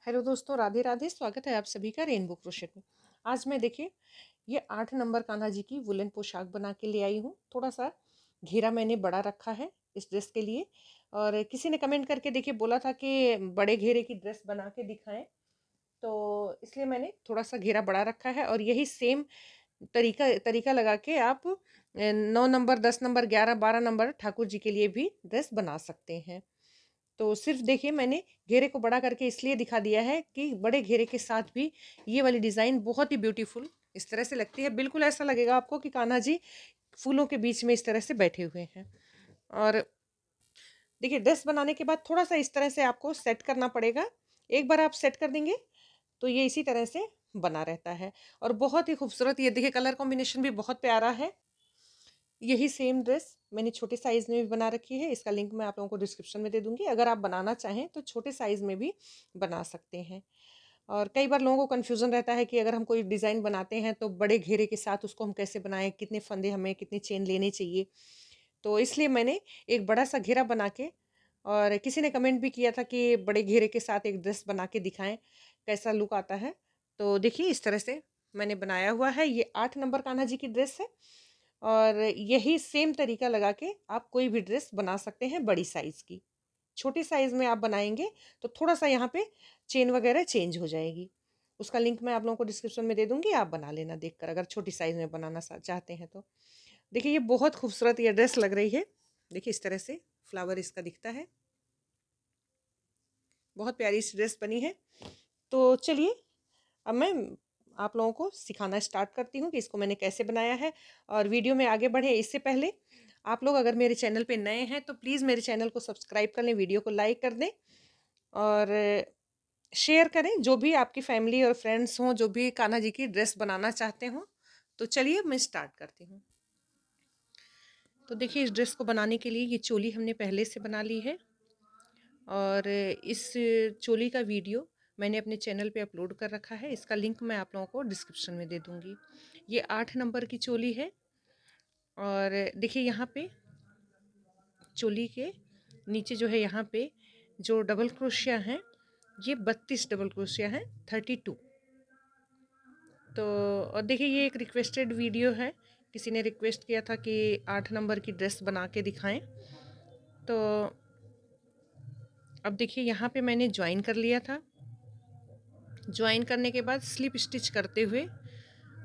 Hello दोस्तों, राधे राधे। स्वागत है आप सभी का रेनबो क्रोशेट में। आज मैं देखिए ये 8 नंबर कान्हा जी की वुलन पोशाक बना के ले आई हूँ। थोड़ा सा घेरा मैंने बड़ा रखा है इस ड्रेस के लिए। और किसी ने कमेंट करके देखिए बोला था कि बड़े घेरे की ड्रेस बना के दिखाएं, तो इसलिए मैंने थोड़ा सा घेरा बड़ा रखा है। और यही सेम तरीका तरीका लगा के आप 9 number, 10 number, 11, 12 number Thakur ji के लिए भी ड्रेस बना सकते हैं। तो सिर्फ देखिए मैंने घेरे को बड़ा करके इसलिए दिखा दिया है कि बड़े घेरे के साथ भी ये वाली डिज़ाइन बहुत ही ब्यूटीफुल इस तरह से लगती है। बिल्कुल ऐसा लगेगा आपको कि कान्हा जी फूलों के बीच में इस तरह से बैठे हुए हैं। और देखिए ड्रेस बनाने के बाद थोड़ा सा इस तरह से आपको सेट करना पड़ेगा। एक बार आप सेट कर देंगे तो ये इसी तरह से बना रहता है। और बहुत ही खूबसूरत, ये देखिए कलर कॉम्बिनेशन भी बहुत प्यारा है। यही सेम ड्रेस मैंने छोटे साइज़ में भी बना रखी है। इसका लिंक मैं आप लोगों को डिस्क्रिप्शन में दे दूँगी। अगर आप बनाना चाहें तो छोटे साइज़ में भी बना सकते हैं। और कई बार लोगों को कन्फ्यूज़न रहता है कि अगर हम कोई डिज़ाइन बनाते हैं तो बड़े घेरे के साथ उसको हम कैसे बनाएँ, कितने फंदे हमें, कितनी चेन लेनी चाहिए। तो इसलिए मैंने एक बड़ा-सा घेरा बना के, और किसी ने कमेंट भी किया था कि बड़े घेरे के साथ एक ड्रेस बना के दिखाएँ, कैसा लुक आता है। तो देखिए इस तरह से मैंने बनाया हुआ है। ये 8 नंबर कान्हा जी की ड्रेस है। और यही सेम तरीका लगा के आप कोई भी ड्रेस बना सकते हैं बड़ी साइज़ की। छोटी साइज़ में आप बनाएँगे तो थोड़ा-सा यहाँ पे चेन वगैरह चेंज हो जाएगी। उसका लिंक मैं आप लोगों को डिस्क्रिप्शन में दे दूँगी, आप बना लेना देखकर, अगर छोटी साइज़ में बनाना चाहते हैं तो। देखिए ये बहुत खूबसूरत ये ड्रेस लग रही है। देखिए इस तरह से फ्लावर इसका दिखता है। बहुत प्यारी सी ड्रेस बनी है। तो चलिए अब मैं आप लोगों को सिखाना स्टार्ट करती हूँ कि इसको मैंने कैसे बनाया है। और वीडियो में आगे बढ़े इससे पहले आप लोग अगर मेरे चैनल पे नए हैं तो प्लीज़ मेरे चैनल को सब्सक्राइब कर लें, वीडियो को लाइक कर दें और शेयर करें। जो भी आपकी फैमिली और फ्रेंड्स हों जो भी कान्हा जी की ड्रेस बनाना चाहते हों। तो चलिए मैं स्टार्ट करती हूँ। तो देखिए इस ड्रेस को बनाने के लिए ये चोली हमने पहले से बना ली है। और इस चोली का वीडियो मैंने अपने चैनल पे अपलोड कर रखा है। इसका लिंक मैं आप लोगों को डिस्क्रिप्शन में दे दूँगी। ये 8 नंबर की चोली है। और देखिए यहाँ पे चोली के नीचे जो है, यहाँ पे जो डबल क्रोशिया हैं, ये 32 डबल क्रोशिया हैं, 32। तो और देखिए ये एक रिक्वेस्टेड वीडियो है। किसी ने रिक्वेस्ट किया था कि 8 नंबर की ड्रेस बना के दिखाएं। तो अब देखिए यहाँ पे मैंने ज्वाइन कर लिया था। ज्वाइन करने के बाद स्लिप स्टिच करते हुए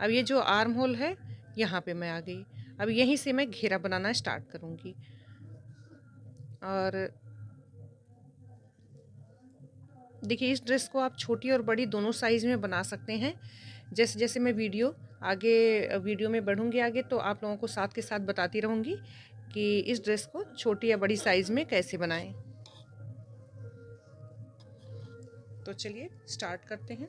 अब ये जो आर्म होल है यहाँ पे मैं आ गई। अब यहीं से मैं घेरा बनाना स्टार्ट करूँगी। और देखिए इस ड्रेस को आप छोटी और बड़ी दोनों साइज़ में बना सकते हैं। जैसे जैसे मैं वीडियो में बढ़ूँगी आगे तो आप लोगों को साथ के साथ बताती रहूँगी कि इस ड्रेस को छोटी या बड़ी साइज़ में कैसे बनाएं। तो चलिए स्टार्ट करते हैं।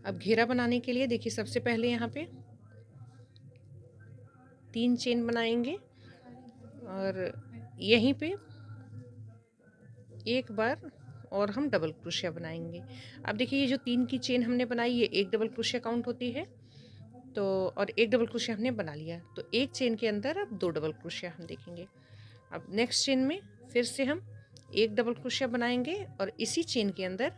अब घेरा बनाने के लिए देखिए सबसे पहले यहाँ पे 3 चेन बनाएंगे और यहीं पे एक बार और हम डबल क्रोशिया बनाएंगे। अब देखिए ये जो 3 की चेन हमने बनाई, ये एक डबल क्रोशिया काउंट होती है। तो और एक डबल क्रोशिया हमने बना लिया, तो एक चेन के अंदर अब 2 डबल क्रोशिया हम देखेंगे। अब नेक्स्ट चेन में फिर से हम एक डबल क्रोशिया बनाएंगे और इसी चेन के अंदर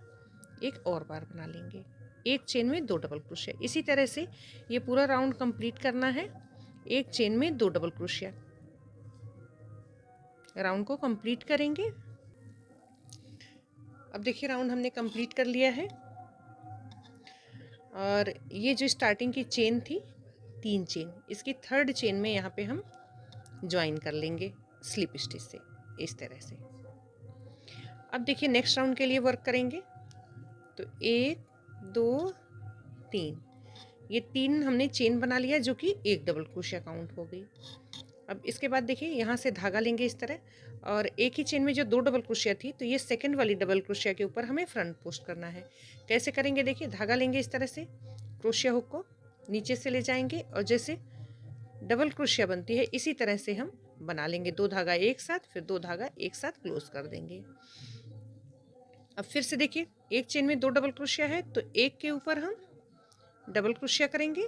एक और बार बना लेंगे। एक चेन में 2 डबल क्रोशिया। इसी तरह से ये पूरा राउंड कंप्लीट करना है। एक चेन में 2 डबल क्रोशिया राउंड को कंप्लीट करेंगे। अब देखिए राउंड हमने कंप्लीट कर लिया है। और ये जो स्टार्टिंग की चेन थी 3 चेन, इसकी थर्ड चेन में यहाँ पे हम ज्वाइन कर लेंगे स्लिप स्टिच से इस तरह से। अब देखिए नेक्स्ट राउंड के लिए वर्क करेंगे। तो 1 2 3, ये 3 हमने चेन बना लिया जो कि एक डबल क्रोशिया काउंट हो गई। अब इसके बाद देखिए यहाँ से धागा लेंगे इस तरह, और एक ही चेन में जो 2 डबल क्रोशिया थी तो ये सेकंड वाली डबल क्रोशिया के ऊपर हमें फ्रंट पोस्ट करना है। कैसे करेंगे देखिए, धागा लेंगे इस तरह से, क्रोशिया हुक को नीचे से ले जाएंगे और जैसे डबल क्रोशिया बनती है इसी तरह से हम बना लेंगे। 2 धागा एक साथ, फिर 2 धागा एक साथ क्लोज कर देंगे। अब फिर से देखिए एक चेन में 2 डबल क्रोशिया है तो एक के ऊपर हम डबल क्रोशिया करेंगे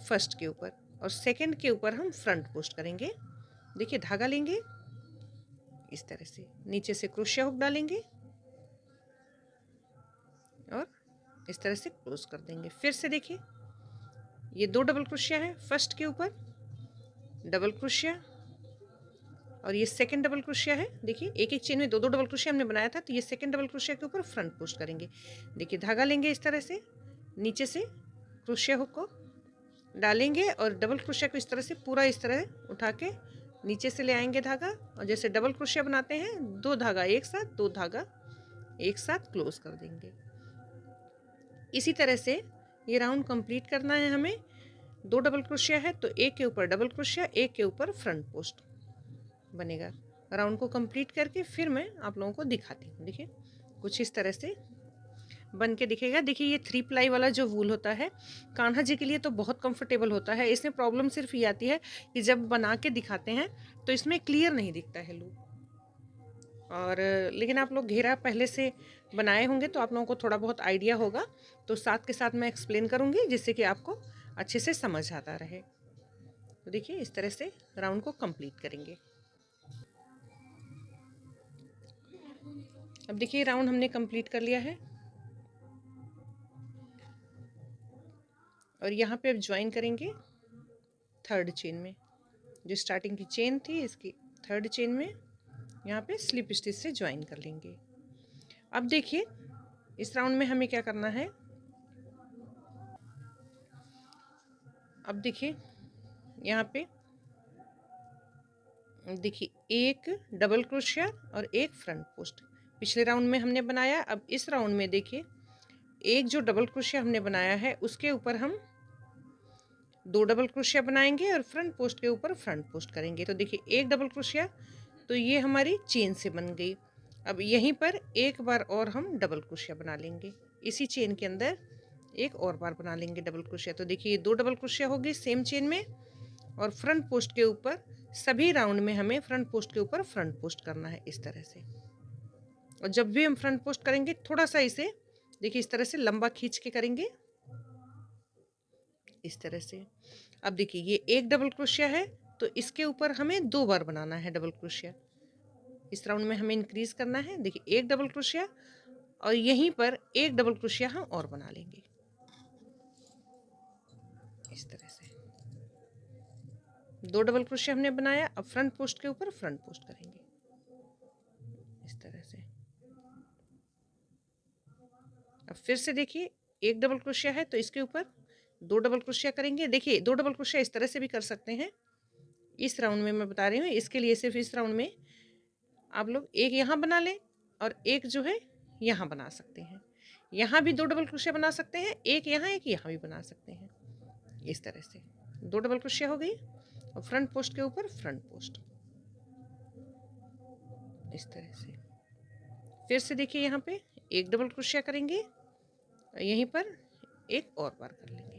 फर्स्ट के ऊपर, और सेकंड के ऊपर हम फ्रंट पोस्ट करेंगे। देखिए धागा लेंगे इस तरह से नीचे से क्रोशिया हुक डालेंगे और इस तरह से क्लोज कर देंगे। फिर से देखिए ये 2 डबल क्रोशिया है, फर्स्ट के ऊपर डबल क्रोशिया और ये सेकंड डबल क्रोशिया है। देखिए एक एक चेन में 2 2 डबल क्रोशिया हमने बनाया था, तो ये सेकंड डबल क्रोशिया के ऊपर फ्रंट पोस्ट करेंगे। देखिए धागा लेंगे इस तरह से, नीचे से क्रोशिया हुक को डालेंगे और डबल क्रोशिया को इस तरह से पूरा इस तरह उठा के नीचे से ले आएंगे धागा, और जैसे डबल क्रोशिया बनाते हैं 2 धागा एक साथ, 2 धागा एक साथ क्लोज कर देंगे। इसी तरह से ये राउंड कंप्लीट करना है हमें। 2 डबल क्रोशिया है तो एक के ऊपर डबल क्रोशिया, एक के ऊपर फ्रंट पोस्ट बनेगा। राउंड को कंप्लीट करके फिर मैं आप लोगों को दिखाती हूँ। देखिए कुछ इस तरह से बन के दिखेगा। देखिए ये 3 प्लाई वाला जो वूल होता है कान्हा जी के लिए तो बहुत कंफर्टेबल होता है। इसमें प्रॉब्लम सिर्फ ये आती है कि जब बना के दिखाते हैं तो इसमें क्लियर नहीं दिखता है लूप, और लेकिन आप लोग घेरा पहले से बनाए होंगे तो आप लोगों को थोड़ा बहुत आइडिया होगा, तो साथ के साथ मैं एक्सप्लेन करूँगी जिससे कि आपको अच्छे से समझ आता रहे। तो देखिए इस तरह से राउंड को कंप्लीट करेंगे। अब देखिए राउंड हमने कंप्लीट कर लिया है और यहाँ पे अब ज्वाइन करेंगे थर्ड चेन में। जो स्टार्टिंग की चेन थी इसकी थर्ड चेन में यहाँ पे स्लिप स्टिच से ज्वाइन कर लेंगे। अब देखिए इस राउंड में हमें क्या करना है। अब देखिए यहाँ पे देखिए एक डबल क्रोशिया और एक फ्रंट पोस्ट पिछले राउंड में हमने बनाया। अब इस राउंड में देखिए एक जो डबल क्रोशिया हमने बनाया है उसके ऊपर हम 2 डबल क्रोशिया बनाएंगे और फ्रंट पोस्ट के ऊपर फ्रंट पोस्ट करेंगे। तो देखिए एक डबल क्रोशिया, तो ये हमारी चेन से बन गई। अब यहीं पर एक बार और हम डबल क्रोशिया बना लेंगे, इसी चेन के अंदर एक और बार बना लेंगे डबल क्रोशिया। तो देखिए ये 2 डबल क्रोशिया हो गई सेम चेन में, और फ्रंट पोस्ट के ऊपर सभी राउंड में हमें फ्रंट पोस्ट के ऊपर फ्रंट पोस्ट करना है इस तरह से। और जब भी हम फ्रंट पोस्ट करेंगे थोड़ा सा इसे देखिए इस तरह से लंबा खींच के करेंगे इस तरह से। अब देखिए ये एक डबल क्रोशिया है तो इसके ऊपर हमें 2 बार बनाना है डबल क्रोशिया। इस राउंड में हमें इंक्रीज करना है। देखिए एक डबल क्रोशिया और यहीं पर एक डबल क्रोशिया हम और बना लेंगे इस तरह से। 2 डबल क्रोशिया हमने बनाया, अब फ्रंट पोस्ट के ऊपर फ्रंट पोस्ट करेंगे इस तरह से। अब फिर से देखिए एक डबल क्रोशिया है तो इसके ऊपर 2 डबल क्रोशिया करेंगे। देखिए 2 डबल क्रोशिया इस तरह से भी कर सकते हैं, इस राउंड में मैं बता रही हूँ। इसके लिए सिर्फ इस राउंड में आप लोग एक यहाँ बना लें और एक जो है यहाँ बना सकते हैं। यहाँ भी 2 डबल क्रोशिया बना सकते हैं, एक यहाँ भी बना सकते हैं इस तरह से। 2 डबल क्रोशिया हो गई और फ्रंट पोस्ट के ऊपर फ्रंट पोस्ट इस तरह से। फिर से देखिए यहाँ पे एक डबल क्रोशिया करेंगे, यहीं पर एक और बार कर लेंगे,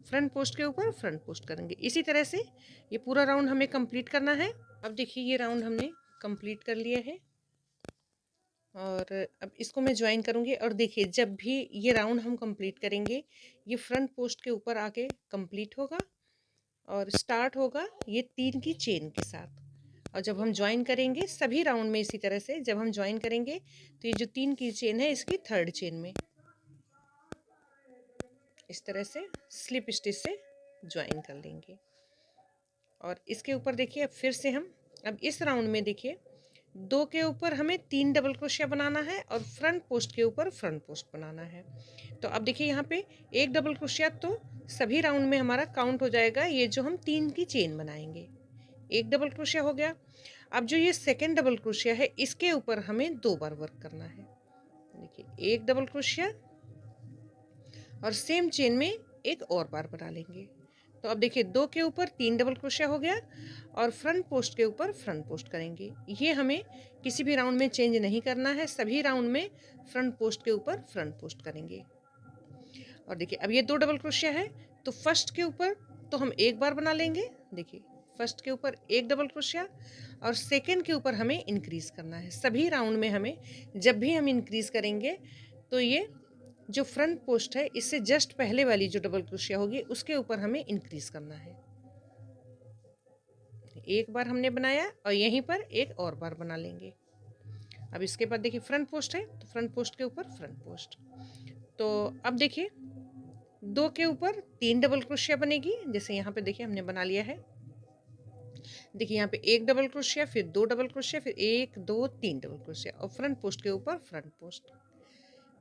फ्रंट पोस्ट के ऊपर फ्रंट पोस्ट करेंगे। इसी तरह से ये पूरा राउंड हमें कंप्लीट करना है। अब देखिए ये राउंड हमने कंप्लीट कर लिया है और अब इसको मैं ज्वाइन करूँगी। और देखिए जब भी ये राउंड हम कंप्लीट करेंगे ये फ्रंट पोस्ट के ऊपर आके कंप्लीट होगा और स्टार्ट होगा ये 3 की चेन के साथ। और जब हम ज्वाइन करेंगे सभी राउंड में इसी तरह से जब हम ज्वाइन करेंगे तो ये जो 3 की चेन है इसकी थर्ड चेन में इस तरह से स्लिप स्टिच से ज्वाइन कर लेंगे। और इसके ऊपर देखिए अब फिर से हम अब इस राउंड में देखिए 2 के ऊपर हमें 3 डबल क्रोशिया बनाना है और फ्रंट पोस्ट के ऊपर फ्रंट पोस्ट बनाना है। तो अब देखिए यहाँ पे एक डबल क्रोशिया तो सभी राउंड में हमारा काउंट हो जाएगा, ये जो हम 3 की चेन बनाएंगे। एक डबल क्रोशिया हो गया। अब जो ये सेकेंड डबल क्रोशिया है इसके ऊपर हमें 2 बार वर्क करना है। देखिए एक डबल क्रोशिया और सेम चेन में एक और बार बना लेंगे। तो अब देखिए 2 के ऊपर 3 डबल क्रोशिया हो गया और फ्रंट पोस्ट के ऊपर फ्रंट पोस्ट करेंगे। ये हमें किसी भी राउंड में चेंज नहीं करना है, सभी राउंड में फ्रंट पोस्ट के ऊपर फ्रंट पोस्ट करेंगे। और देखिए अब ये 2 डबल क्रोशिया है तो फर्स्ट के ऊपर तो हम एक बार बना लेंगे। देखिए फर्स्ट के ऊपर एक डबल क्रोशिया और सेकेंड के ऊपर हमें इंक्रीज करना है। सभी राउंड में हमें जब भी हम इंक्रीज करेंगे तो ये जो फ्रंट पोस्ट है इससे जस्ट पहले वाली जो डबल क्रोशिया होगी उसके ऊपर हमें इंक्रीज करना है एक बार हमने बनाया और यहीं पर एक और बार बना लेंगे। अब इसके बाद देखिए फ्रंट पोस्ट है तो फ्रंट पोस्ट के ऊपर फ्रंट पोस्ट। तो अब देखिए 2 के ऊपर 3 डबल क्रोशिया बनेगी। जैसे यहाँ पे देखिए हमने बना लिया है। देखिए यहाँ पे एक डबल क्रोशिया, फिर 2 डबल क्रोशिया, फिर 1 2 3 डबल क्रोशिया और फ्रंट पोस्ट के ऊपर फ्रंट पोस्ट।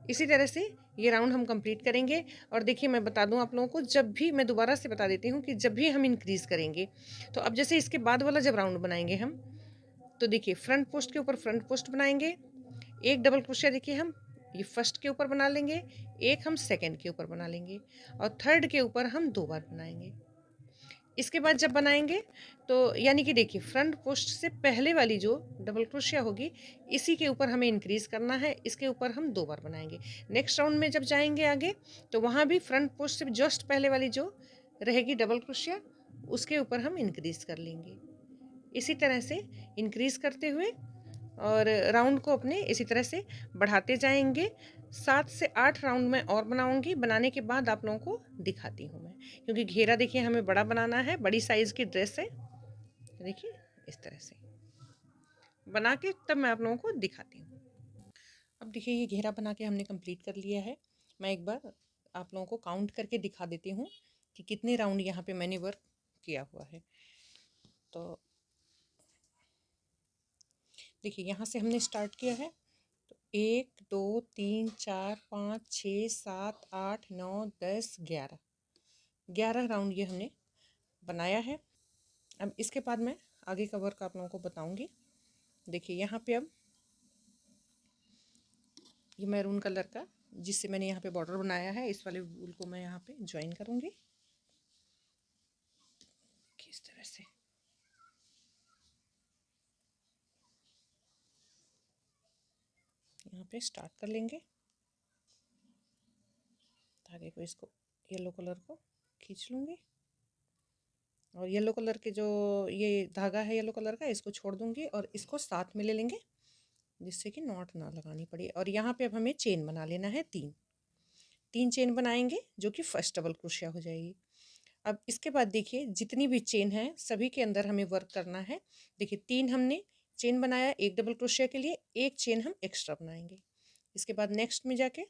इसी तरह से ये राउंड हम कंप्लीट करेंगे। और देखिए मैं बता दूं आप लोगों को, जब भी मैं दोबारा से बता देती हूँ कि जब भी हम इंक्रीज करेंगे, तो अब जैसे इसके बाद वाला जब राउंड बनाएंगे हम, तो देखिए फ्रंट पोस्ट के ऊपर फ्रंट पोस्ट बनाएंगे, एक डबल क्रोशिया देखिए हम ये फर्स्ट के ऊपर बना लेंगे, एक हम सेकंड के ऊपर बना लेंगे और थर्ड के ऊपर हम 2 बार बनाएंगे। इसके बाद जब बनाएंगे तो यानी कि देखिए फ्रंट पोस्ट से पहले वाली जो डबल क्रोशिया होगी, इसी के ऊपर हमें इंक्रीज करना है, इसके ऊपर हम 2 बार बनाएंगे। नेक्स्ट राउंड में जब जाएंगे आगे, तो वहाँ भी फ्रंट पोस्ट से जस्ट पहले वाली जो रहेगी डबल क्रोशिया, उसके ऊपर हम इंक्रीज कर लेंगे। इसी तरह से इंक्रीज करते हुए और राउंड को अपने इसी तरह से बढ़ाते जाएंगे। 7 से 8 राउंड में और बनाऊंगी। बनाने के बाद आप लोगों को दिखाती हूँ मैं, क्योंकि घेरा देखिए हमें बड़ा बनाना है, बड़ी साइज़ की ड्रेस है। देखिए इस तरह से बना के तब मैं आप लोगों को दिखाती हूँ। अब देखिए ये घेरा बना के हमने कंप्लीट कर लिया है। मैं एक बार आप लोगों को काउंट करके दिखा देती हूँ कि कितने राउंड यहाँ पे मैंने वर्क किया हुआ है। तो देखिए यहाँ से हमने स्टार्ट किया है, तो 1 2 3 4 5 6 7 8 9 10 11 राउंड ये हमने बनाया है। अब इसके बाद मैं आगे का वर्क आप लोगों को बताऊंगी। देखिए यहाँ पे अब ये मैरून कलर का जिससे मैंने यहाँ पे बॉर्डर बनाया है, इस वाले वूल को मैं यहाँ पे ज्वाइन करूँगी इस तरह से। यहाँ पे स्टार्ट कर लेंगे, धागे को इसको येलो कलर को खींच लूँगी और येलो कलर के जो ये धागा है येलो कलर का, इसको छोड़ दूँगी और इसको साथ में ले लेंगे जिससे कि नॉट ना लगानी पड़े। और यहाँ पे अब हमें चेन बना लेना है 3 चेन बनाएंगे जो कि फर्स्ट डबल क्रोशिया हो जाएगी। अब इसके बाद देखिए जितनी भी चेन है सभी के अंदर हमें वर्क करना है। देखिए 3 हमने चेन बनाया एक डबल क्रोशिया के लिए, एक चेन हम एक्स्ट्रा बनाएंगे। इसके बाद नेक्स्ट में जाके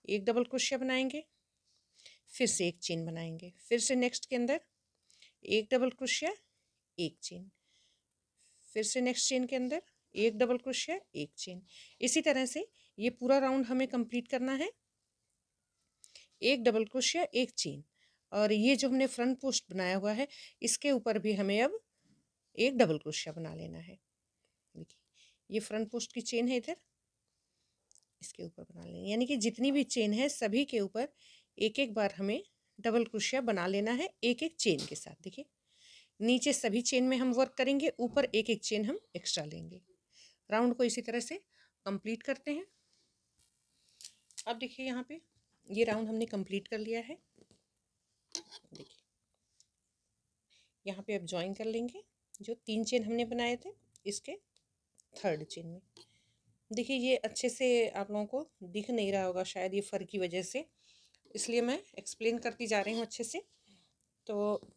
एक डबल क्रोशिया बनाएंगे, फिर से एक चेन बनाएंगे, फिर से नेक्स्ट के अंदर एक डबल क्रोशिया एक चेन, फिर से नेक्स्ट चेन के अंदर एक डबल क्रोशिया एक चेन। इसी तरह से ये पूरा राउंड हमें कंप्लीट करना है, एक डबल क्रोशिया एक चेन। और ये जो हमने फ्रंट पोस्ट बनाया हुआ है, इसके ऊपर भी हमें अब एक डबल क्रोशिया बना लेना है। देखिए ये फ्रंट पोस्ट की चेन है, इधर इसके ऊपर बना लेंगे, यानी कि जितनी भी चेन है सभी के ऊपर एक एक बार हमें डबल क्रोशिया बना लेना है, एक एक चेन के साथ। देखिए नीचे सभी चेन में हम वर्क करेंगे, ऊपर एक एक चेन हम एक्स्ट्रा लेंगे। राउंड को इसी तरह से कंप्लीट करते हैं। अब देखिए यहाँ पे ये राउंड हमने कंप्लीट कर लिया है। देखिए यहाँ पे अब ज्वाइन कर लेंगे जो 3 चेन हमने बनाए थे इसके थर्ड चेन में। देखिए ये अच्छे से आप लोगों को दिख नहीं रहा होगा शायद ये फर की वजह से, इसलिए मैं एक्सप्लेन करती जा रही हूँ अच्छे से। तो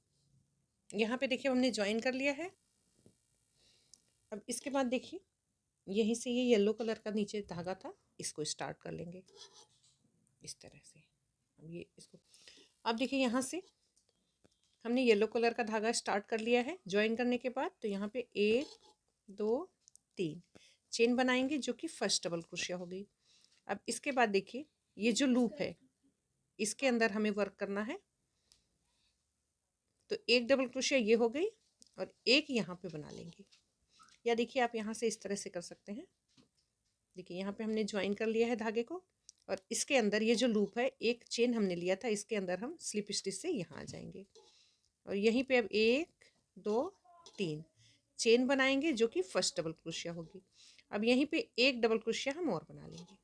यहाँ पे देखिए हमने ज्वाइन कर लिया है। अब इसके बाद देखिए यहीं से ये येलो कलर का नीचे धागा था, इसको स्टार्ट कर लेंगे इस तरह से। अब ये इसको अब देखिए यहाँ से हमने येलो कलर का धागा स्टार्ट कर लिया है ज्वाइन करने के बाद। तो यहाँ पे 1 2 3 चेन बनाएंगे जो कि फर्स्ट डबल क्रोशिया हो गई। अब इसके बाद देखिए ये जो लूप है इसके अंदर हमें वर्क करना है, तो एक डबल क्रोशिया ये हो गई और एक यहाँ पे बना लेंगे, या देखिए आप यहाँ से इस तरह से कर सकते हैं। देखिए यहाँ पे हमने ज्वाइन कर लिया है धागे को और इसके अंदर ये जो लूप है एक चेन हमने लिया था, इसके अंदर हम स्लिप स्टिच से यहाँ आ जाएंगे और यहीं पे अब 1 2 3 चेन बनाएंगे जो कि फर्स्ट डबल क्रोशिया होगी। अब यहीं पे एक डबल क्रोशिया हम और बना लेंगे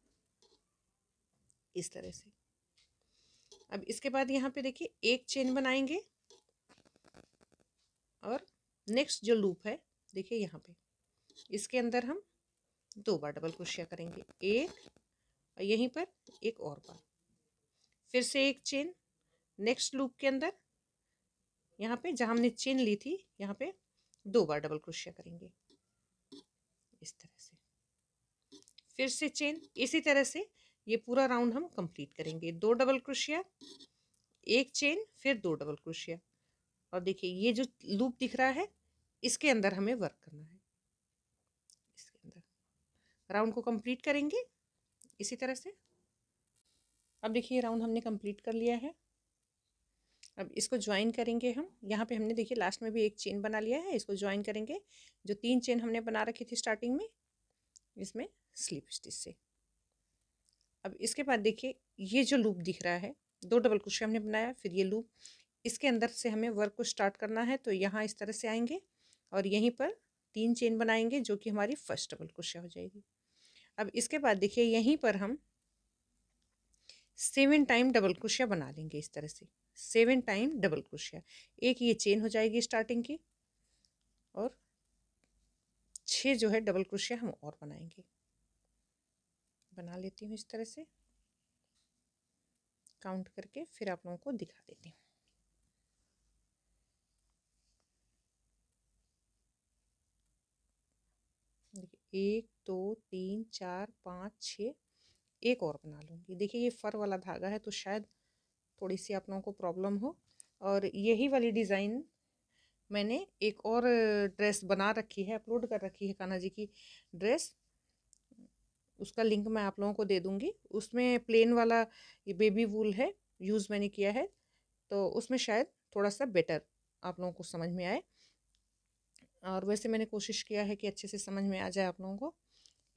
इस तरह से। अब इसके बाद यहाँ पे देखिए एक चेन बनाएंगे और नेक्स्ट जो लूप है देखिए यहाँ पे इसके अंदर हम 2 बार डबल क्रोशिया करेंगे, एक और यहीं पर एक और बार, फिर से एक चेन नेक्स्ट लूप के अंदर यहाँ पे जहाँ हमने चेन ली थी यहाँ पे 2 बार डबल क्रोशिया करेंगे इस तरह से। फिर से चेन, इसी तरह से ये पूरा राउंड हम कंप्लीट करेंगे। 2 डबल क्रोशिया, 1 चेन, फिर 2 डबल क्रोशिया। और देखिए ये जो लूप दिख रहा है इसके अंदर हमें वर्क करना है। इसके अंदर राउंड को कंप्लीट करेंगे इसी तरह से। अब देखिए राउंड हमने कंप्लीट कर लिया है। अब इसको ज्वाइन करेंगे हम। यहाँ पे हमने देखिए लास्ट में भी एक चेन बना लिया है, इसको ज्वाइन करेंगे। जो 3 चेन हमने बना रखी थी स्टार्टिंग में, इसमें स्लिप स्टिच से। अब इसके बाद देखिए ये जो लूप दिख रहा है, 2 डबल क्रोशिया हमने बनाया, फिर ये लूप, इसके अंदर से हमें वर्क को स्टार्ट करना है। तो यहाँ इस तरह से आएंगे और यहीं पर 3 चेन बनाएंगे जो कि हमारी फर्स्ट डबल क्रोशिया हो जाएगी। अब इसके बाद देखिए यहीं पर हम 7 टाइम डबल क्रोशिया बना लेंगे इस तरह से। 7 टाइम डबल क्रोशिया, एक ये चेन हो जाएगी स्टार्टिंग की, और 6 जो है डबल क्रोशिया हम और बनाएंगे। बना लेती हूँ इस तरह से काउंट करके, फिर आप लोगों को दिखा देती हूँ। देखिए 1 2 3 4 5 6, एक और बना लूँगी। देखिए ये फर वाला धागा है तो शायद थोड़ी सी आप लोगों को प्रॉब्लम हो। और यही वाली डिज़ाइन मैंने एक और ड्रेस बना रखी है, अपलोड कर रखी है कान्हा जी की ड्रेस, उसका लिंक मैं आप लोगों को दे दूँगी। उसमें प्लेन वाला ये बेबी वूल है, यूज़ मैंने किया है, तो उसमें शायद थोड़ा सा बेटर आप लोगों को समझ में आए। और वैसे मैंने कोशिश किया है कि अच्छे से समझ में आ जाए आप लोगों को,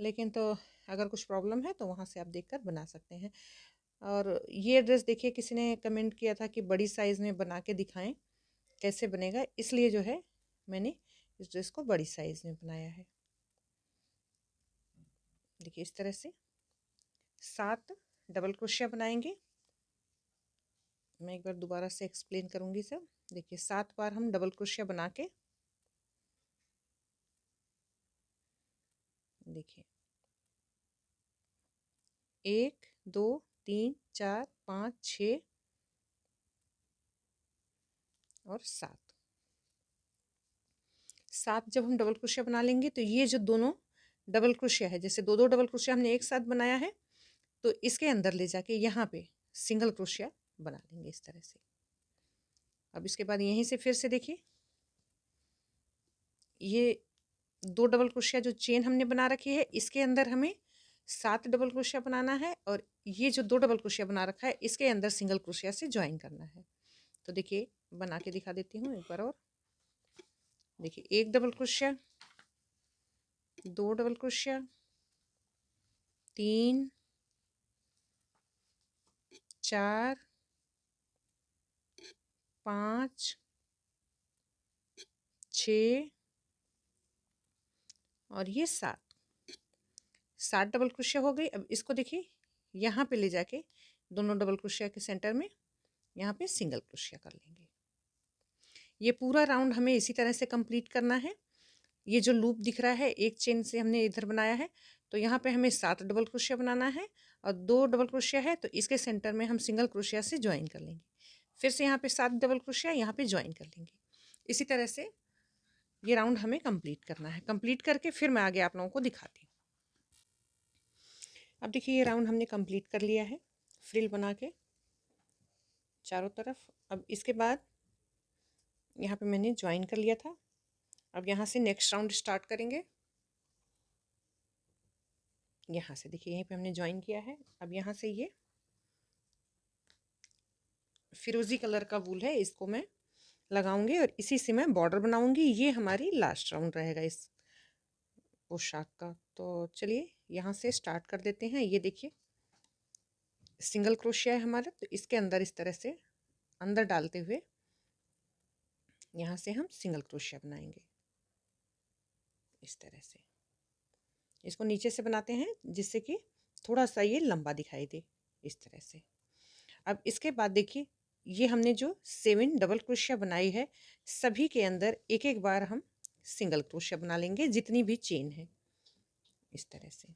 लेकिन तो अगर कुछ प्रॉब्लम है तो वहाँ से आप देखकर बना सकते हैं। और ये ड्रेस देखिए किसी ने कमेंट किया था कि बड़ी साइज़ में बना के दिखाएं कैसे बनेगा, इसलिए जो है मैंने इस ड्रेस को बड़ी साइज़ में बनाया है। देखिए इस तरह से 7 डबल क्रोशिया बनाएंगे। मैं एक बार दोबारा से एक्सप्लेन करूँगी सब। देखिए 7 बार हम डबल क्रोशिया बना के, देखिए 1 2 3 4 5 6 और 7। 7 जब हम डबल क्रोशिया बना लेंगे तो ये जो दोनों डबल क्रोशिया है, जैसे 2 2 डबल क्रोशिया हमने एक साथ बनाया है, तो इसके अंदर ले जाके यहाँ पे सिंगल क्रोशिया बना लेंगे इस तरह से। अब इसके बाद यहीं से फिर से देखिए ये 2 डबल क्रोशिया जो चेन हमने बना रखी है, इसके अंदर हमें 7 डबल क्रोशिया बनाना है, और ये जो 2 डबल क्रोशिया बना रखा है इसके अंदर सिंगल क्रोशिया से ज्वाइन करना है। तो देखिए बना के दिखा देती हूँ एक बार और। देखिए 1 डबल क्रोशिया, 2 डबल क्रोशिया, 3 4 5 6 और ये 7 डबल क्रोशिया हो गई। अब इसको देखिए यहाँ पे ले जाके दोनों डबल क्रोशिया के सेंटर में यहाँ पे सिंगल क्रोशिया कर लेंगे। ये पूरा राउंड हमें इसी तरह से कंप्लीट करना है। ये जो लूप दिख रहा है एक चेन से हमने इधर बनाया है, तो यहाँ पे हमें 7 डबल क्रोशिया बनाना है, और 2 डबल क्रोशिया है तो इसके सेंटर में हम सिंगल क्रोशिया से ज्वाइन कर लेंगे। फिर से यहाँ पे 7 डबल क्रोशिया यहाँ पे ज्वाइन कर लेंगे। इसी तरह से ये राउंड हमें कंप्लीट करना है। कंप्लीट करके फिर मैं आगे आप लोगों को दिखाती हूँ। अब देखिए ये राउंड हमने कंप्लीट कर लिया है फ्रिल बना के चारों तरफ। अब इसके बाद यहाँ पे मैंने ज्वाइन कर लिया था। अब यहाँ से नेक्स्ट राउंड स्टार्ट करेंगे। यहाँ से देखिए यहीं पे हमने ज्वाइन किया है। अब यहाँ से ये फिरोजी कलर का वूल है, इसको मैं लगाऊंगी और इसी से मैं बॉर्डर बनाऊंगी। ये हमारी लास्ट राउंड रहेगा इस पोशाक का। तो चलिए यहाँ से स्टार्ट कर देते हैं। ये देखिए सिंगल क्रोशिया है हमारा, तो इसके अंदर इस तरह से अंदर डालते हुए यहाँ से हम सिंगल क्रोशिया बनाएंगे इस तरह से। इसको नीचे से बनाते हैं जिससे कि थोड़ा सा ये लंबा दिखाई दे इस तरह से। अब इसके बाद देखिए ये हमने जो 7 डबल क्रोशिया बनाई है, सभी के अंदर एक एक बार हम सिंगल क्रोशिया बना लेंगे जितनी भी चेन है इस तरह से।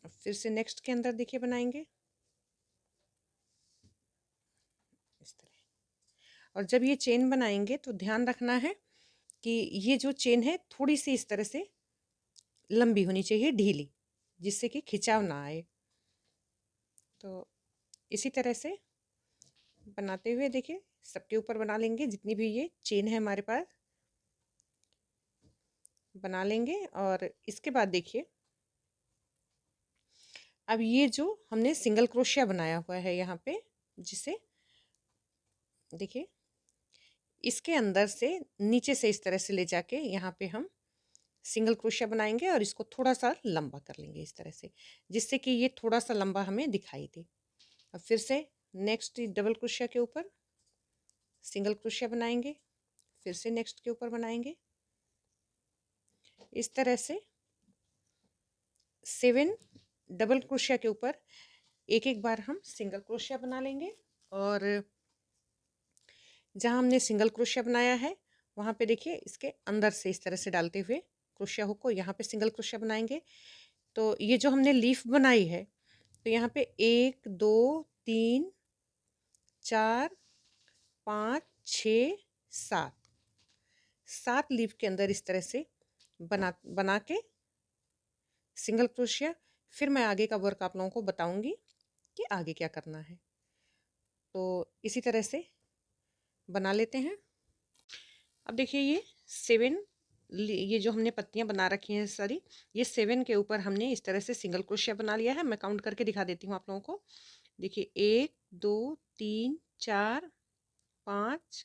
अब फिर से नेक्स्ट के अंदर देखिए बनाएंगे इस तरह। और जब ये चेन बनाएंगे तो ध्यान रखना है कि ये जो चेन है थोड़ी सी इस तरह से लंबी होनी चाहिए, ढीली, जिससे कि खिंचाव ना आए। तो इसी तरह से बनाते हुए देखिए सबके ऊपर बना लेंगे, जितनी भी ये चेन है हमारे पास बना लेंगे। और इसके बाद देखिए अब ये जो हमने सिंगल क्रोशिया बनाया हुआ है यहाँ पे, जिसे देखिए इसके अंदर से नीचे से इस तरह से ले जाके यहाँ पे हम सिंगल क्रोशिया बनाएंगे और इसको थोड़ा सा लंबा कर लेंगे इस तरह से, जिससे कि ये थोड़ा सा लंबा हमें दिखाई दे। अब फिर से नेक्स्ट डबल क्रोशिया के ऊपर सिंगल क्रोशिया बनाएंगे, फिर से नेक्स्ट के ऊपर बनाएंगे। इस तरह से 7 डबल क्रोशिया के ऊपर एक एक बार हम सिंगल क्रोशिया बना लेंगे। और जहाँ हमने सिंगल क्रोशिया बनाया है वहाँ पे देखिए इसके अंदर से इस तरह से डालते हुए क्रोशिया हुक को यहाँ पे सिंगल क्रोशिया बनाएंगे। तो ये जो हमने लीफ बनाई है, तो यहाँ पे 1 2 3 4 5 6 7 7 लीफ के अंदर इस तरह से बना बना के सिंगल क्रोशिया। फिर मैं आगे का वर्क आप लोगों को बताऊंगी कि आगे क्या करना है। तो इसी तरह से बना लेते हैं। अब देखिए ये 7 ये जो हमने पत्तियां बना रखी हैं सारी, ये 7 के ऊपर हमने इस तरह से सिंगल क्रोशिया बना लिया है। मैं काउंट करके दिखा देती हूँ आप लोगों को। देखिए 1 2 3 4 5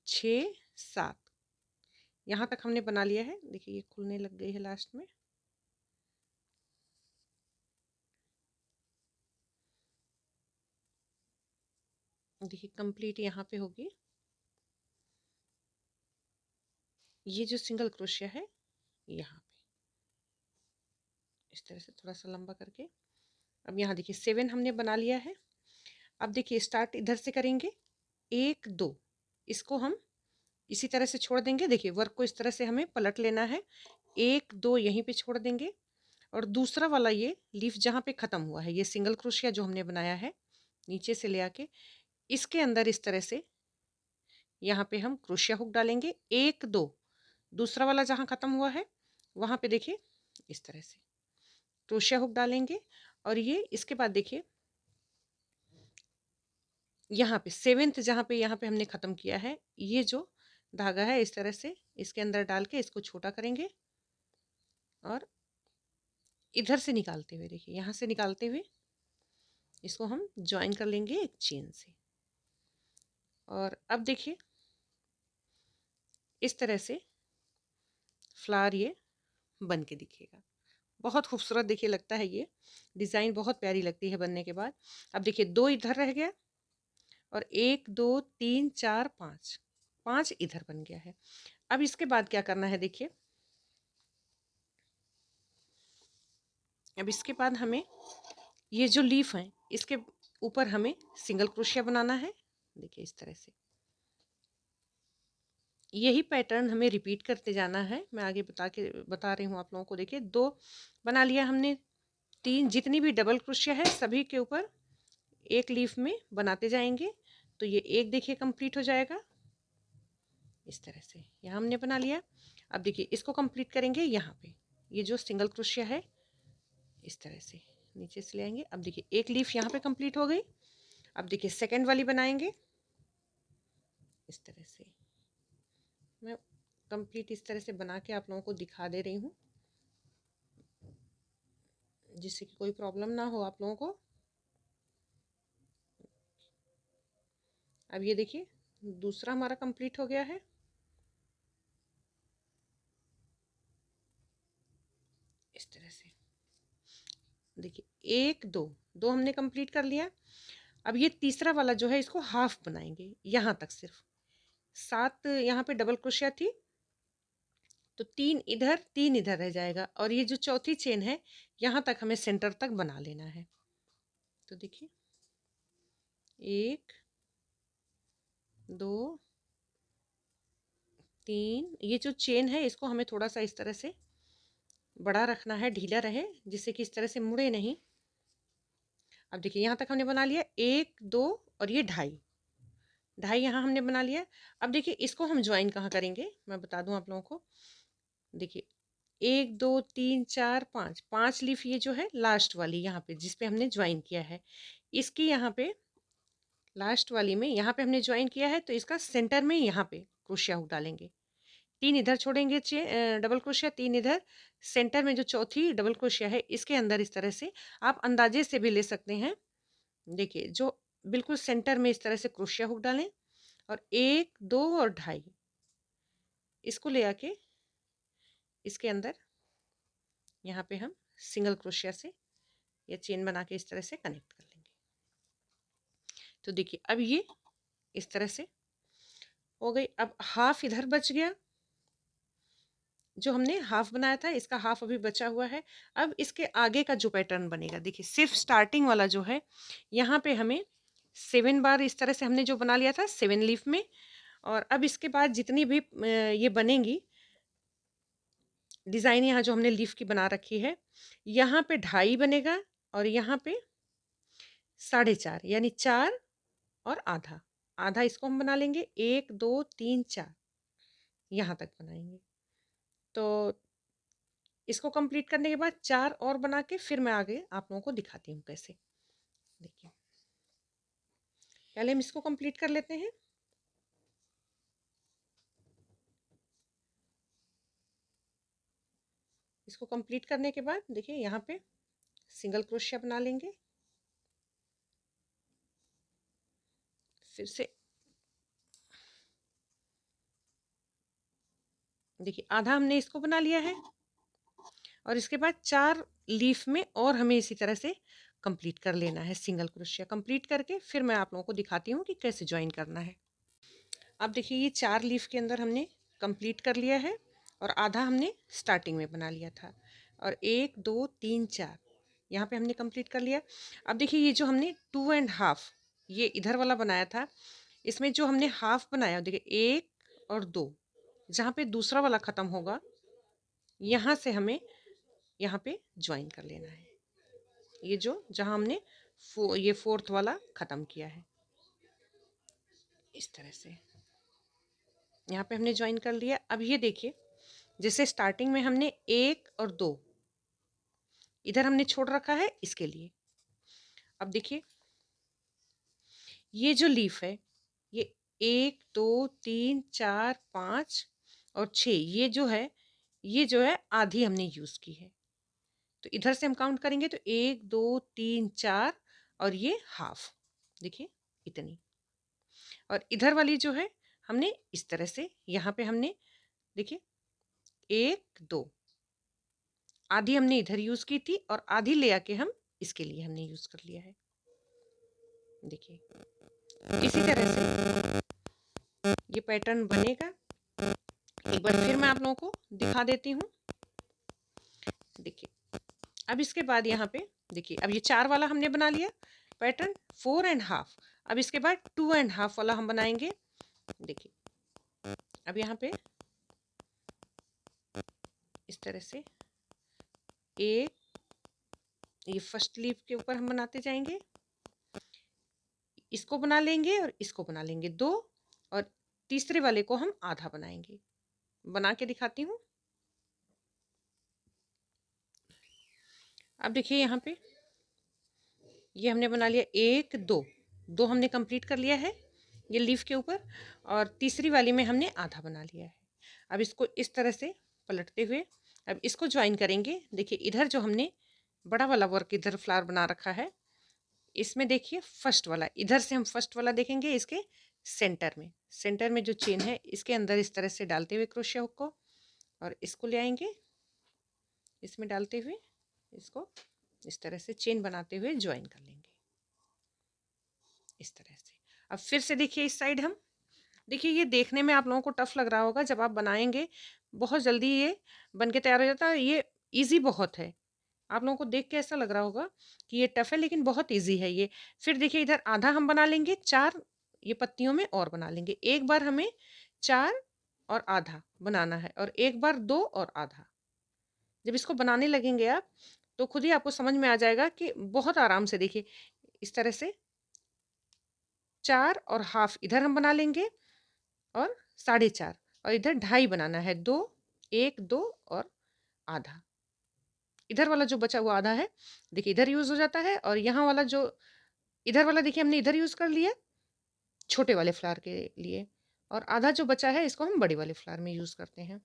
6 7 यहाँ तक हमने बना लिया है। देखिए ये खुलने लग गई है लास्ट में। देखिए कंप्लीट यहाँ पे होगी। ये जो सिंगल क्रोशिया है यहाँ पे इस तरह से थोड़ा सा लंबा करके, अब यहाँ देखिए 7 हमने बना लिया है। अब देखिए स्टार्ट इधर से करेंगे 1 2, इसको हम इसी तरह से छोड़ देंगे। देखिए वर्क को इस तरह से हमें पलट लेना है। 1 2 यहीं पे छोड़ देंगे और दूसरा वाला ये लीफ जहाँ पे ख़त्म हुआ है, ये सिंगल क्रोशिया जो हमने बनाया है नीचे से ले आके इसके अंदर इस तरह से यहाँ पे हम क्रोशिया हुक डालेंगे। 1 2 दूसरा वाला जहाँ ख़त्म हुआ है वहाँ पे देखिए इस तरह से क्रोशिया हुक डालेंगे। और ये इसके बाद देखिए यहाँ पे 7th जहाँ पे यहाँ पे हमने ख़त्म किया है, ये जो धागा है इस तरह से इसके अंदर डाल के इसको छोटा करेंगे और इधर से निकालते हुए देखिए यहाँ से निकालते हुए इसको हम ज्वाइन कर लेंगे एक चेन से। और अब देखिए इस तरह से फ्लावर ये बन के दिखेगा। बहुत खूबसूरत देखिए लगता है, ये डिज़ाइन बहुत प्यारी लगती है बनने के बाद। अब देखिए 2 इधर रह गया और 1 2 3 4 5 5 इधर बन गया है। अब इसके बाद क्या करना है देखिए, अब इसके बाद हमें ये जो लीफ है इसके ऊपर हमें सिंगल क्रोशिया बनाना है। देखिए इस तरह से यही पैटर्न हमें रिपीट करते जाना है। मैं आगे बता रही हूँ आप लोगों को। देखिए 2 बना लिया हमने, 3 जितनी भी डबल क्रोशिया है सभी के ऊपर एक लीफ में बनाते जाएंगे। तो ये एक देखिए कंप्लीट हो जाएगा इस तरह से, यहाँ हमने बना लिया। अब देखिए इसको कंप्लीट करेंगे यहाँ पे, ये जो सिंगल क्रोशिया है इस तरह से नीचे से ले आएंगे। अब देखिए एक लीफ यहाँ पे कंप्लीट हो गई। अब देखिए सेकंड वाली बनाएंगे इस तरह से। मैं कंप्लीट इस तरह से बना के आप लोगों को दिखा दे रही हूँ, जिससे कि कोई प्रॉब्लम ना हो आप लोगों को। अब ये देखिए दूसरा हमारा कंप्लीट हो गया है। इस तरह से देखिए 1 2 2 हमने कंप्लीट कर लिया। अब ये तीसरा वाला जो है इसको हाफ बनाएंगे यहाँ तक, सिर्फ 7 यहाँ पे डबल क्रोशिया थी तो 3 इधर रह जाएगा। और ये जो चौथी चेन है यहाँ तक हमें सेंटर तक बना लेना है। तो देखिए 1 2 3, ये जो चेन है इसको हमें थोड़ा सा इस तरह से बड़ा रखना है, ढीला रहे, जिससे कि इस तरह से मुड़े नहीं। अब देखिए यहाँ तक हमने बना लिया 1 2 और ये ढाई ढाई यहाँ हमने बना लिया। अब देखिए इसको हम ज्वाइन कहाँ करेंगे, मैं बता दूं आप लोगों को। देखिए 1 2 3 4 5, 5 लीफ ये जो है लास्ट वाली यहाँ पे जिस पे हमने ज्वाइन किया है, इसकी यहाँ पे लास्ट वाली में यहाँ पे हमने ज्वाइन किया है, तो इसका सेंटर में यहाँ पे क्रोशिया हुक डालेंगे। 3 इधर छोड़ेंगे डबल क्रोशिया, 3 इधर। सेंटर में जो चौथी डबल क्रोशिया है इसके अंदर इस तरह से आप अंदाजे से भी ले सकते हैं। देखिए जो बिल्कुल सेंटर में इस तरह से क्रोशिया हुक डालें और 1 2 और ढाई इसको ले आके इसके अंदर यहाँ पे हम सिंगल क्रोशिया से या चेन बना के इस तरह से कनेक्ट कर लेंगे। तो देखिए अब ये इस तरह से हो गई। अब हाफ इधर बच गया, जो हमने हाफ बनाया था इसका हाफ अभी बचा हुआ है। अब इसके आगे का जो पैटर्न बनेगा, देखिए सिर्फ स्टार्टिंग वाला जो है यहाँ पे हमें 7 बार इस तरह से हमने जो बना लिया था 7 लीफ में। और अब इसके बाद जितनी भी ये बनेंगी डिज़ाइन यहाँ जो हमने लीफ की बना रखी है, यहाँ पे ढाई बनेगा और यहाँ पे 4.5 यानी 4 और आधा। आधा इसको हम बना लेंगे, 1 2 3 4 यहाँ तक बनाएंगे। तो इसको कंप्लीट करने के बाद 4 और बना के फिर मैं आगे आप लोगों को दिखाती हूँ कैसे। देखिए पहले हम इसको कंप्लीट कर लेते हैं। इसको कंप्लीट करने के बाद देखिए यहाँ पे सिंगल क्रोशिया बना लेंगे। फिर से देखिए आधा हमने इसको बना लिया है और इसके बाद 4 लीफ में और हमें इसी तरह से कंप्लीट कर लेना है। सिंगल क्रोशिया कंप्लीट करके फिर मैं आप लोगों को दिखाती हूँ कि कैसे ज्वाइन करना है। अब देखिए ये 4 लीफ के अंदर हमने कंप्लीट कर लिया है और आधा हमने स्टार्टिंग में बना लिया था। और 1 2 3 4 यहाँ पे हमने कंप्लीट कर लिया। अब देखिए ये जो हमने 2.5 ये इधर वाला बनाया था, इसमें जो हमने हाफ बनाया देखिए 1 और 2, जहाँ पे दूसरा वाला ख़त्म होगा यहाँ से हमें यहाँ पे ज्वाइन कर लेना है। ये जो जहाँ हमने ये फोर्थ वाला ख़त्म किया है इस तरह से यहाँ पे हमने ज्वाइन कर लिया। अब ये देखिए जैसे स्टार्टिंग में हमने 1 और 2 इधर हमने छोड़ रखा है इसके लिए। अब देखिए ये जो लीफ है ये 1 2 3 4 5 और 6 ये जो है आधी हमने यूज़ की है। तो इधर से हम काउंट करेंगे तो 1 2 3 4 और ये हाफ, देखिए इतनी। और इधर वाली जो है हमने इस तरह से यहाँ पे हमने देखिए 1 2 आधी हमने इधर यूज़ की थी और आधी ले आके हम इसके लिए हमने यूज़ कर लिया है। देखिए इसी तरह से ये पैटर्न बनेगा। एक बार फिर मैं आप लोगों को दिखा देती हूँ। देखिए अब इसके बाद यहाँ पे देखिए अब ये 4 वाला हमने बना लिया पैटर्न 4.5। अब इसके बाद 2.5 वाला हम बनाएंगे। देखिए अब यहाँ पे इस तरह से एक ये फर्स्ट लीफ के ऊपर हम बनाते जाएंगे, इसको बना लेंगे और इसको बना लेंगे 2 और तीसरे वाले को हम आधा बनाएंगे। बना के दिखाती हूँ। अब देखिए यहाँ पे ये हमने बना लिया 1 2 2 हमने कंप्लीट कर लिया है ये लीफ के ऊपर और तीसरी वाली में हमने आधा बना लिया है। अब इसको इस तरह से पलटते हुए अब इसको ज्वाइन करेंगे। देखिए इधर जो हमने बड़ा वाला वर्क इधर फ्लावर बना रखा है, इसमें देखिए फर्स्ट वाला इधर से हम फर्स्ट वाला देखेंगे इसके सेंटर में जो चेन है इसके अंदर इस तरह से डालते हुए क्रोशिया हुक को और इसको ले आएंगे, इसमें डालते हुए इसको इस तरह से चेन बनाते हुए ज्वाइन कर लेंगे इस तरह से। अब फिर से देखिए इस साइड हम देखिए ये देखने में आप लोगों को टफ लग रहा होगा, जब आप बनाएंगे बहुत जल्दी ये बन के तैयार हो जाता है। ये इजी बहुत है, आप लोगों को देख के ऐसा लग रहा होगा कि ये टफ है लेकिन बहुत इजी है ये। फिर देखिए इधर आधा हम बना लेंगे, 4 ये पत्तियों में और बना लेंगे। एक बार हमें 4 और आधा बनाना है और एक बार 2 और आधा। जब इसको बनाने लगेंगे आप तो खुद ही आपको समझ में आ जाएगा कि बहुत आराम से देखिए इस तरह से 4 और हाफ इधर हम बना लेंगे और 4.5 और इधर 2.5 बनाना है। 2, 1, 2 और आधा। इधर वाला जो बचा हुआ आधा है, देखिए इधर यूज़ हो जाता है और यहाँ वाला जो इधर वाला देखिए हमने इधर यूज़ कर लिया छोटे वाले फ्लावर के लिए, और आधा जो बचा है इसको हम बड़े वाले फ्लावर में यूज़ करते हैं।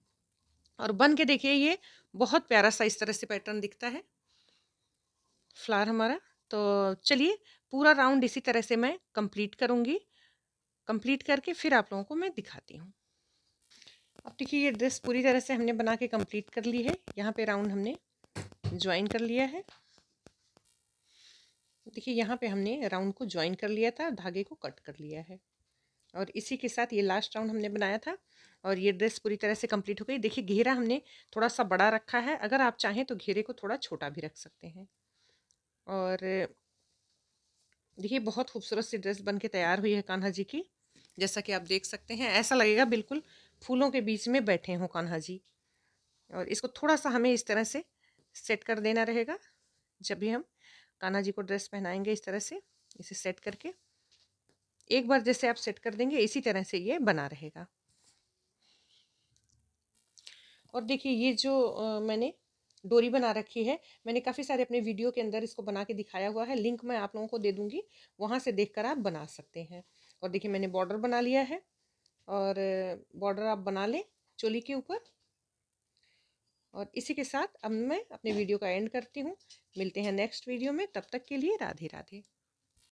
और बन के देखिए ये बहुत प्यारा सा इस तरह से पैटर्न दिखता है फ्लावर हमारा। तो चलिए पूरा राउंड इसी तरह से मैं कंप्लीट करूँगी। कंप्लीट करके फिर आप लोगों को मैं दिखाती हूँ। अब देखिए ये ड्रेस पूरी तरह से हमने बना के कंप्लीट कर ली है। यहाँ पे राउंड हमने ज्वाइन कर लिया है। देखिए यहाँ पे हमने राउंड को ज्वाइन कर लिया था, धागे को कट कर लिया है और इसी के साथ ये लास्ट राउंड हमने बनाया था और ये ड्रेस पूरी तरह से कंप्लीट हो गई। देखिए घेरा हमने थोड़ा सा बड़ा रखा है, अगर आप चाहें तो घेरे को थोड़ा छोटा भी रख सकते हैं। और देखिए बहुत खूबसूरत सी ड्रेस बन के तैयार हुई है कान्हा जी की। जैसा कि आप देख सकते हैं ऐसा लगेगा बिल्कुल फूलों के बीच में बैठे हों कान्हा जी। और इसको थोड़ा सा हमें इस तरह से सेट कर देना रहेगा। जब भी हम कान्हा जी को ड्रेस पहनाएंगे इस तरह से इसे सेट करके, एक बार जैसे आप सेट कर देंगे इसी तरह से ये बना रहेगा। और देखिए ये जो मैंने डोरी बना रखी है, मैंने काफ़ी सारे अपने वीडियो के अंदर इसको बना के दिखाया हुआ है, लिंक मैं आप लोगों को दे दूंगी, वहाँ से देखकर आप बना सकते हैं। और देखिए मैंने बॉर्डर बना लिया है और बॉर्डर आप बना लें चोली के ऊपर। और इसी के साथ अब मैं अपने वीडियो का एंड करती हूँ। मिलते हैं नेक्स्ट वीडियो में, तब तक के लिए राधे राधे।